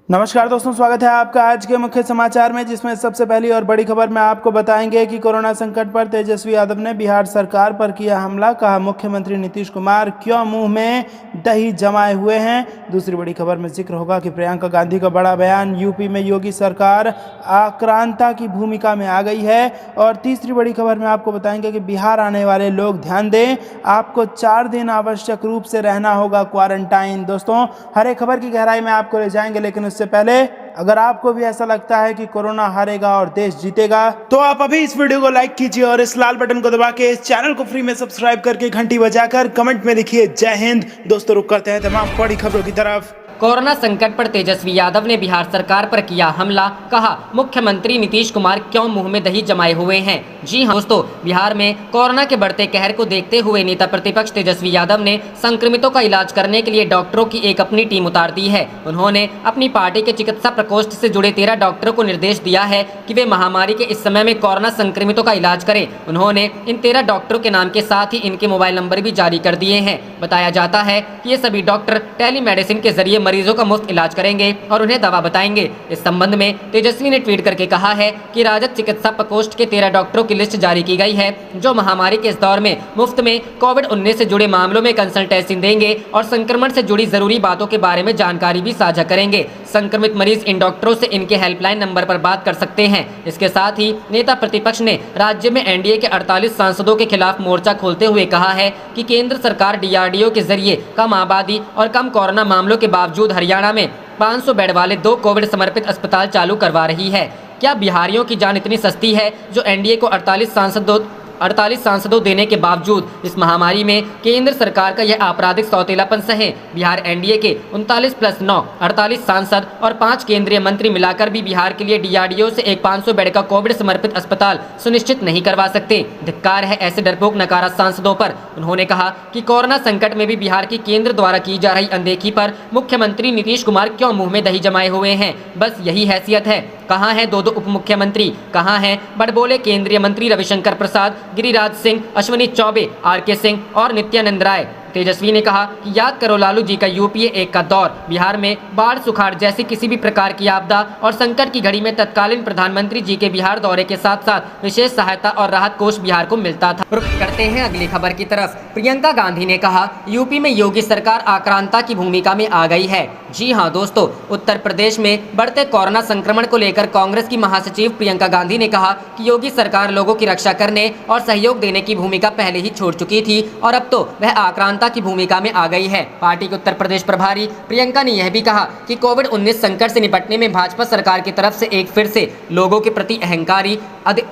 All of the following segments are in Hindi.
नमस्कार दोस्तों, स्वागत है आपका आज के मुख्य समाचार में, जिसमें सबसे पहली और बड़ी खबर में आपको बताएंगे कि कोरोना संकट पर तेजस्वी यादव ने बिहार सरकार पर किया हमला। कहा मुख्यमंत्री नीतीश कुमार क्यों मुंह में दही जमाए हुए हैं। दूसरी बड़ी खबर में जिक्र होगा कि प्रियंका गांधी का बड़ा बयान, यूपी में योगी सरकार आक्रांता की भूमिका में आ गई है। और तीसरी बड़ी खबर में आपको बताएंगे कि बिहार आने वाले लोग ध्यान दें, आपको 4 दिन आवश्यक रूप से रहना होगा क्वारंटाइन। दोस्तों, हर एक खबर की गहराई में आपको ले जाएंगे, लेकिन उससे पहले अगर आपको भी ऐसा लगता है कि कोरोना हारेगा और देश जीतेगा, तो आप अभी इस वीडियो को लाइक कीजिए और इस लाल बटन को दबा के इस चैनल को फ्री में सब्सक्राइब करके घंटी बजाकर कमेंट में लिखिए जय हिंद। दोस्तों, रुक करते हैं तमाम बड़ी खबरों की तरफ। कोरोना संकट पर तेजस्वी यादव ने बिहार सरकार पर किया हमला। कहा मुख्यमंत्री नीतीश कुमार क्यों मुंह में दही जमाए हुए हैं। जी हाँ दोस्तों, बिहार में कोरोना के बढ़ते कहर को देखते हुए नेता प्रतिपक्ष तेजस्वी यादव ने संक्रमितों का इलाज करने के लिए डॉक्टरों की एक अपनी टीम उतार दी है। उन्होंने अपनी पार्टी के चिकित्सा प्रकोष्ठ से जुड़े 13 डॉक्टरों को निर्देश दिया है कि वे महामारी के इस समय में कोरोना संक्रमितों का इलाज करें। उन्होंने इन 13 डॉक्टरों के नाम के साथ ही इनके मोबाइल नंबर भी जारी कर दिए हैं। बताया जाता है कि ये सभी डॉक्टर टेलीमेडिसिन के जरिए मरीजों का मुफ्त इलाज करेंगे और उन्हें दवा बताएंगे। इस संबंध में तेजस्वी ने ट्वीट करके कहा है कि राजद चिकित्सा प्रकोष्ठ के 13 डॉक्टरों की लिस्ट जारी की गई है, जो महामारी के इस दौर में मुफ्त में कोविड-19 से जुड़े मामलों में कंसल्टेशन देंगे और संक्रमण से जुड़ी जरूरी बातों के बारे में जानकारी भी साझा करेंगे। संक्रमित मरीज इन डॉक्टरों से इनके हेल्पलाइन नंबर पर बात कर सकते हैं। इसके साथ ही नेता प्रतिपक्ष ने राज्य में एनडीए के 48 सांसदों के खिलाफ मोर्चा खोलते हुए कहा है कि केंद्र सरकार डीआरडीओ के जरिए कम आबादी और कम कोरोना मामलों के बावजूद हरियाणा में 500 बेड वाले 2 कोविड समर्पित अस्पताल चालू करवा रही है। क्या बिहारियों की जान इतनी सस्ती है जो एनडीए को 48 सांसदों देने के बावजूद इस महामारी में केंद्र सरकार का यह आपराधिक सौतेलापन सहे। बिहार एनडीए के 39+9 48 सांसद और 5 केंद्रीय मंत्री मिलाकर भी बिहार के लिए डीआरडीओ से एक 500 बेड का कोविड समर्पित अस्पताल सुनिश्चित नहीं करवा सकते। धिक्कार है ऐसे डरपोक नकारा सांसदों पर। उन्होंने कहा कि कोरोना संकट में भी बिहार की केंद्र द्वारा की जा रही अनदेखी पर मुख्यमंत्री नीतीश कुमार क्यों मुंह में दही जमाए हुए हैं। बस यही हैसियत है। कहाँ हैं 2 उप मुख्यमंत्री, कहाँ हैं बड़बोले केंद्रीय मंत्री रविशंकर प्रसाद, गिरिराज सिंह, अश्विनी चौबे, आरके सिंह और नित्यानंद राय। तेजस्वी ने कहा कि याद करो लालू जी का यूपीए 1 का दौर। बिहार में बाढ़, सुखाड़ जैसी किसी भी प्रकार की आपदा और संकट की घड़ी में तत्कालीन प्रधानमंत्री जी के बिहार दौरे के साथ साथ विशेष सहायता और राहत कोष बिहार को मिलता था। रुख करते हैं अगली खबर की तरफ। प्रियंका गांधी ने कहा यूपी में योगी सरकार आक्रांता की भूमिका में आ गई है। जी हाँ दोस्तों, उत्तर प्रदेश में बढ़ते कोरोना संक्रमण को लेकर कांग्रेस की महासचिव प्रियंका गांधी ने कहा कि योगी सरकार लोगों की रक्षा करने और सहयोग देने की भूमिका पहले ही छोड़ चुकी थी और अब तो वह आक्रांता की भूमिका में आ गई है। पार्टी के उत्तर प्रदेश प्रभारी प्रियंका ने यह भी कहा कि कोविड-19 संकट से निपटने में भाजपा सरकार की तरफ से एक फिर से लोगों के प्रति अहंकारी,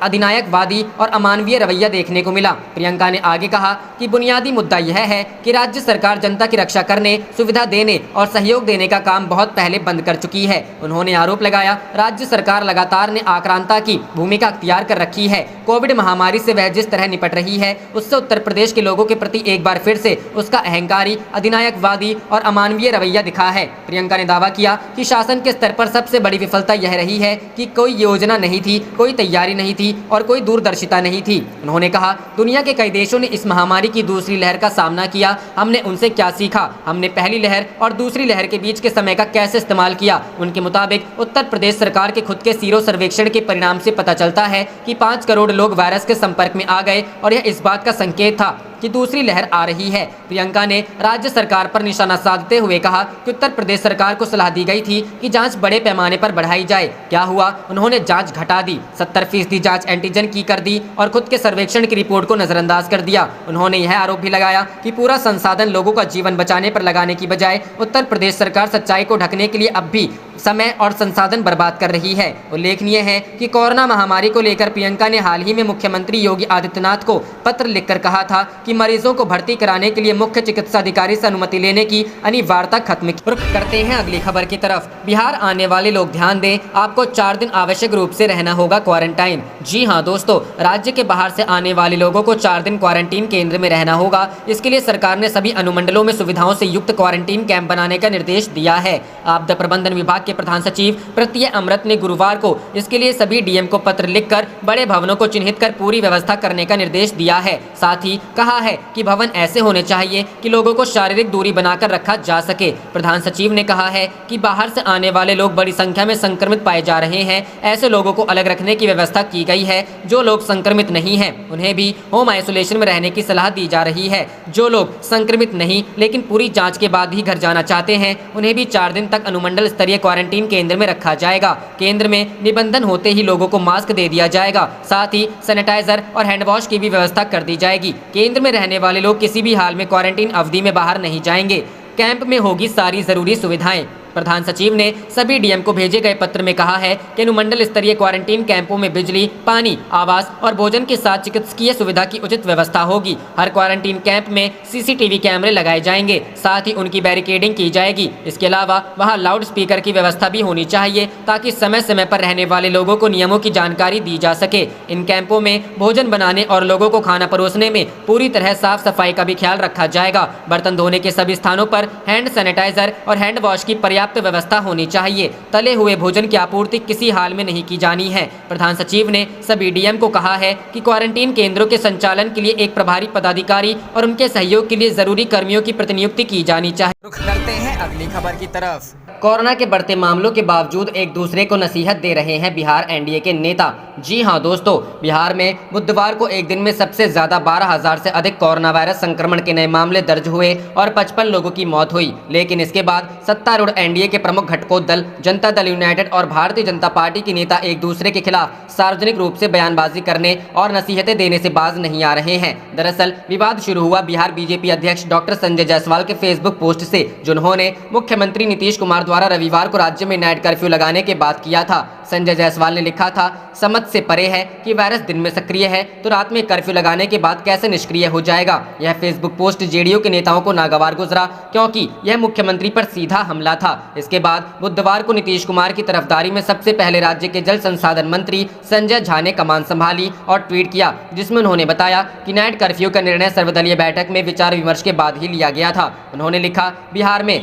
अधिनायकवादी और अमानवीय रवैया देखने को मिला। प्रियंका ने आगे कहा कि बुनियादी मुद्दा यह है कि राज्य सरकार जनता की रक्षा करने, सुविधा देने और सहयोग देने का काम बहुत पहले बंद कर चुकी है। उन्होंने आरोप लगाया राज्य सरकार लगातार ने आक्रांता की भूमिका अख्तियार कर रखी है। कोविड महामारी से वह जिस तरह निपट रही है उससे उत्तर प्रदेश के लोगों के प्रति एक बार फिर से उसका अहंकारी, अधिनायकवादी और अमानवीय रवैया दिखा है। प्रियंका ने दावा किया कि शासन के स्तर पर सबसे बड़ी विफलता यह रही है कि कोई योजना नहीं थी, कोई तैयारी नहीं थी और कोई दूरदर्शिता नहीं थी। उन्होंने कहा दुनिया के कई देशों ने इस महामारी की दूसरी लहर का सामना किया, हमने उनसे क्या सीखा, हमने पहली लहर और दूसरी लहर के बीच के समय का कैसे इस्तेमाल किया। उनके मुताबिक उत्तर प्रदेश सरकार के खुद के सीरो सर्वेक्षण के परिणाम से पता चलता है कि 5 करोड़ लोग वायरस के संपर्क में आ गए और यह इस बात का संकेत था कि दूसरी लहर आ रही है। प्रियंका ने राज्य सरकार पर निशाना साधते हुए कहा कि उत्तर प्रदेश सरकार को सलाह दी गई थी कि जांच बड़े पैमाने पर बढ़ाई जाए। क्या हुआ? उन्होंने जांच घटा दी, 70% जांच एंटीजन की कर दी और खुद के सर्वेक्षण की रिपोर्ट को नजरअंदाज कर दिया। उन्होंने यह आरोप भी लगाया कि पूरा संसाधन लोगों का जीवन बचाने पर लगाने की बजाय उत्तर प्रदेश सरकार सच्चाई को ढकने के लिए अब भी समय और संसाधन बर्बाद कर रही है। उल्लेखनीय है कि कोरोना महामारी को लेकर प्रियंका ने हाल ही में मुख्यमंत्री योगी आदित्यनाथ को पत्र लिखकर कहा था कि मरीजों को भर्ती कराने के लिए मुख्य चिकित्सा अधिकारी से अनुमति लेने की अनिवार्यता खत्म की। रुख करते हैं अगली खबर की तरफ। बिहार आने वाले लोग ध्यान दें, आपको 4 दिन आवश्यक रूप से रहना होगा क्वारंटाइन। जी हाँ दोस्तों, राज्य के बाहर से आने वाले लोगों को 4 दिन क्वारंटीन केंद्र में रहना होगा। इसके लिए सरकार ने सभी अनुमंडलों में सुविधाओं से युक्त क्वारंटीन कैंप बनाने का निर्देश दिया है। आपदा प्रबंधन विभाग के प्रधान सचिव प्रत्यय अमृत ने गुरुवार को इसके लिए सभी डीएम को पत्र लिखकर बड़े भवनों को चिन्हित कर पूरी व्यवस्था करने का निर्देश दिया है। साथ ही कहा है कि भवन ऐसे होने चाहिए कि लोगों को शारीरिक दूरी बनाकर रखा जा सके। प्रधान सचिव ने कहा है कि बाहर से आने वाले लोग बड़ी संख्या में संक्रमित पाए जा रहे हैं। ऐसे लोगों को अलग रखने की व्यवस्था की गई है। जो लोग संक्रमित नहीं हैं उन्हें भी होम आइसोलेशन में रहने की सलाह दी जा रही है। जो लोग संक्रमित नहीं लेकिन पूरी जांच के बाद भी घर जाना चाहते हैं उन्हें भी 4 दिन तक अनुमंडल स्तरीय क्वारंटीन केंद्र में रखा जाएगा। केंद्र में निबंधन होते ही लोगों को मास्क दे दिया जाएगा। साथ ही सैनिटाइजर और हैंड वॉश की भी व्यवस्था कर दी जाएगी। केंद्र में रहने वाले लोग किसी भी हाल में क्वारंटीन अवधि में बाहर नहीं जाएंगे। कैंप में होगी सारी जरूरी सुविधाएं। प्रधान सचिव ने सभी डीएम को भेजे गए पत्र में कहा है कि अनुमंडल स्तरीय क्वारंटीन कैंपों में बिजली, पानी, आवास और भोजन के साथ चिकित्सकीय सुविधा की उचित व्यवस्था होगी। हर क्वारंटीन कैंप में सीसीटीवी कैमरे लगाए जाएंगे। साथ ही उनकी बैरिकेडिंग की जाएगी। इसके अलावा वहां लाउड स्पीकर की व्यवस्था भी होनी चाहिए ताकि समय समय पर रहने वाले लोगों को नियमों की जानकारी दी जा सके। इन कैंपों में भोजन बनाने और लोगों को खाना परोसने में पूरी तरह साफ सफाई का भी ख्याल रखा जाएगा। बर्तन धोने के सभी स्थानों पर हैंड सैनिटाइजर और हैंड वॉश की पर्याप्त व्यवस्था होनी चाहिए। तले हुए भोजन की आपूर्ति किसी हाल में नहीं की जानी है। प्रधान सचिव ने सभी डीएम को कहा है कि क्वारंटीन केंद्रों के संचालन के लिए एक प्रभारी पदाधिकारी और उनके सहयोग के लिए जरूरी कर्मियों की प्रतिनियुक्ति की जानी चाहिए। रुख करते हैं अगली खबर की तरफ। कोरोना के बढ़ते मामलों के बावजूद एक दूसरे को नसीहत दे रहे हैं बिहार एनडीए के नेता। जी हां दोस्तों, बिहार में बुधवार को एक दिन में सबसे ज्यादा 12,000 से अधिक कोरोना वायरस संक्रमण के नए मामले दर्ज हुए और 55 लोगों की मौत हुई। लेकिन इसके बाद सत्तारूढ़ एनडीए के प्रमुख घटकों दल जनता दल यूनाइटेड और भारतीय जनता पार्टी के नेता एक दूसरे के खिलाफ सार्वजनिक रूप से बयानबाजी करने और नसीहतें देने से बाज नहीं आ रहे हैं। दरअसल विवाद शुरू हुआ बिहार बीजेपी अध्यक्ष डॉक्टर संजय जायसवाल के फेसबुक पोस्ट से, जिन्होंने मुख्यमंत्री नीतीश कुमार द्वारा रविवार को राज्य में नाइट कर्फ्यू लगाने के बाद किया था। संजय जायसवाल ने लिखा था, समझ से परे है कि वायरस दिन में सक्रिय है तो रात में कर्फ्यू लगाने के बाद कैसे निष्क्रिय हो जाएगा। यह फेसबुक पोस्ट जेडीयू के नेताओं को नागवार गुजरा क्योंकि यह मुख्यमंत्री पर सीधा हमला था। इसके बाद बुधवार को नीतीश कुमार की तरफदारी में सबसे पहले राज्य के जल संसाधन मंत्री संजय झा ने कमान संभाली और ट्वीट किया, जिसमें उन्होंने बताया कि नाइट कर्फ्यू का निर्णय सर्वदलीय बैठक में विचार विमर्श के बाद ही लिया गया था। उन्होंने लिखा, बिहार में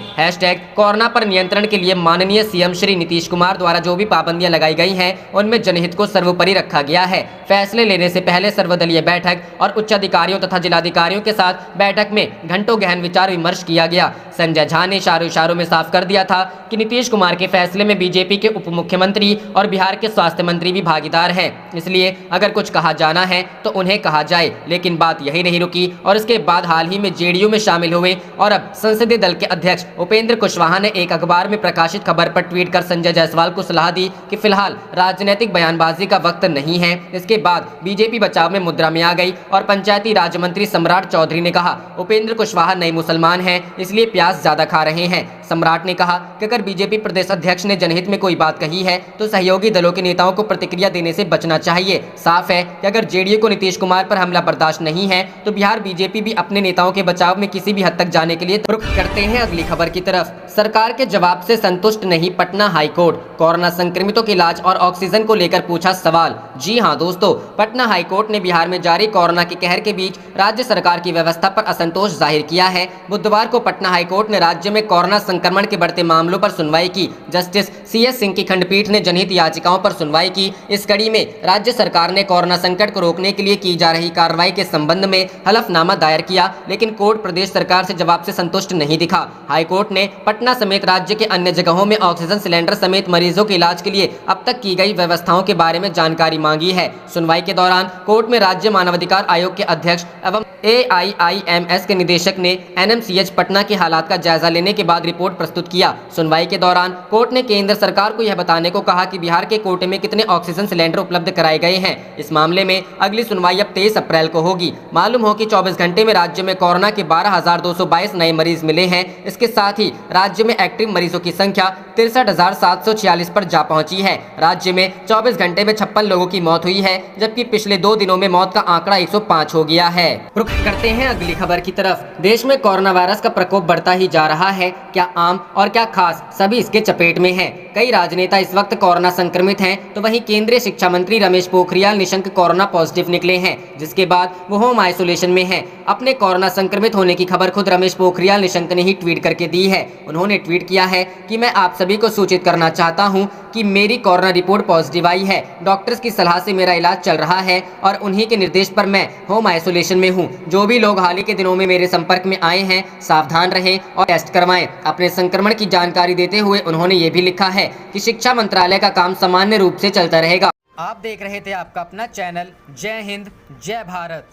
#कोरोना पर नियंत्रण के लिए माननीय सीएम श्री नीतीश कुमार द्वारा जो भी पाबंदियां लगाई गई हैं उनमें जनहित को सर्वोपरि रखा गया है। फैसले लेने से पहले सर्वदलीय बैठक और उच्च अधिकारियों तथा जिलाधिकारियों के साथ बैठक में घंटों गहन विचार विमर्श किया गया। संजय झा ने इशारों में साफ कर दिया था कि नीतीश कुमार के फैसले में बीजेपी के उप मुख्यमंत्री और बिहार के स्वास्थ्य मंत्री भी भागीदार हैं। इसलिए अगर कुछ कहा जाना है तो उन्हें कहा जाए। लेकिन बात यही नहीं रुकी और इसके बाद हाल ही में जेडीयू में शामिल हुए और अब संसदीय दल के अध्यक्ष उपेंद्र कुशवाहा ने एक अखबार में प्रकाशित खबर पर ट्वीट कर संजय जायसवाल को सलाह दी कि फिलहाल राजनीतिक बयानबाजी का वक्त नहीं है। इसके बाद बीजेपी बचाव में मुद्रा में आ गई और पंचायती राज मंत्री सम्राट चौधरी ने कहा, उपेंद्र कुशवाहा नए मुसलमान हैं इसलिए प्याज ज्यादा खा रहे हैं। सम्राट ने कहा कि अगर बीजेपी प्रदेश अध्यक्ष ने जनहित में कोई बात कही है तो सहयोगी दलों के नेताओं को प्रतिक्रिया देने से बचना चाहिए। साफ है कि अगर जेडीयू को नीतीश कुमार पर हमला बर्दाश्त नहीं है तो बिहार बीजेपी भी अपने नेताओं के बचाव में किसी भी हद तक जाने के लिए रुख करते हैं अगली खबर की तरफ। सरकार के जवाब से संतुष्ट नहीं पटना हाईकोर्ट, कोरोना संक्रमितों के इलाज और ऑक्सीजन को लेकर पूछा सवाल। जी हां दोस्तों, पटना हाईकोर्ट ने बिहार में जारी कोरोना के कहर के बीच राज्य सरकार की व्यवस्था पर असंतोष जाहिर किया है। बुधवार को पटना हाईकोर्ट ने राज्य में कोरोना संक्रमण के बढ़ते मामलों पर सुनवाई की। जस्टिस CS सिंह की खंडपीठ ने जनहित याचिकाओं पर सुनवाई की। इस कड़ी में राज्य सरकार ने कोरोना संकट को रोकने के लिए की जा रही कार्रवाई के संबंध में हलफनामा दायर किया, लेकिन कोर्ट प्रदेश सरकार से जवाब से संतुष्ट नहीं दिखा। हाईकोर्ट ने पटना समेत राज्य के अन्य जगहों में ऑक्सीजन सिलेंडर समेत मरीजों के इलाज के लिए अब तक की गई व्यवस्थाओं के बारे में जानकारी मांगी है। सुनवाई के दौरान कोर्ट में राज्य मानवाधिकार आयोग के अध्यक्ष एवं AIIMS के निदेशक ने NMCH पटना के हालात का जायजा लेने के बाद रिपोर्ट प्रस्तुत किया। सुनवाई के दौरान कोर्ट ने केंद्र सरकार को यह बताने को कहा कि बिहार के कोटे में कितने ऑक्सीजन सिलेंडर उपलब्ध कराए गए हैं। इस मामले में अगली सुनवाई अब 23 अप्रैल को होगी। मालूम हो कि 24 घंटे में राज्य में कोरोना के 12,222 नए मरीज मिले हैं। इसके साथ ही राज्य में एक्टिव मरीजों की संख्या 63,746 पर जा पहुंची है। राज्य में 24 घंटे में 56 लोगों की मौत हुई है, जबकि पिछले 2 दिनों में मौत का आंकड़ा 105 हो गया है। रुख करते हैं अगली खबर की तरफ। देश में कोरोना वायरस का प्रकोप बढ़ता ही जा रहा है। क्या आम और क्या खास, सभी इसके चपेट में हैं। कई राजनेता इस वक्त कोरोना संक्रमित हैं, तो वहीं केंद्रीय शिक्षा मंत्री रमेश पोखरियाल निशंक कोरोना पॉजिटिव निकले हैं, जिसके बाद वो होम आइसोलेशन में हैं। अपने कोरोना संक्रमित होने की खबर खुद रमेश पोखरियाल निशंक ने ही ट्वीट करके दी है। उन्होंने ट्वीट किया है कि मैं आप सभी को सूचित करना चाहता हूँ कि मेरी कोरोना रिपोर्ट पॉजिटिव आई है। डॉक्टर्स की सलाह से मेरा इलाज चल रहा है और उन्हीं के निर्देश पर मैं होम आइसोलेशन में हूँ। जो भी लोग हाल ही के दिनों में मेरे संपर्क में आए हैं, सावधान रहें और टेस्ट करवाएं। अपने संक्रमण की जानकारी देते हुए उन्होंने ये भी लिखा है कि शिक्षा मंत्रालय का काम सामान्य रूप से चलता रहेगा। आप देख रहे थे आपका अपना चैनल जय हिंद जय भारत।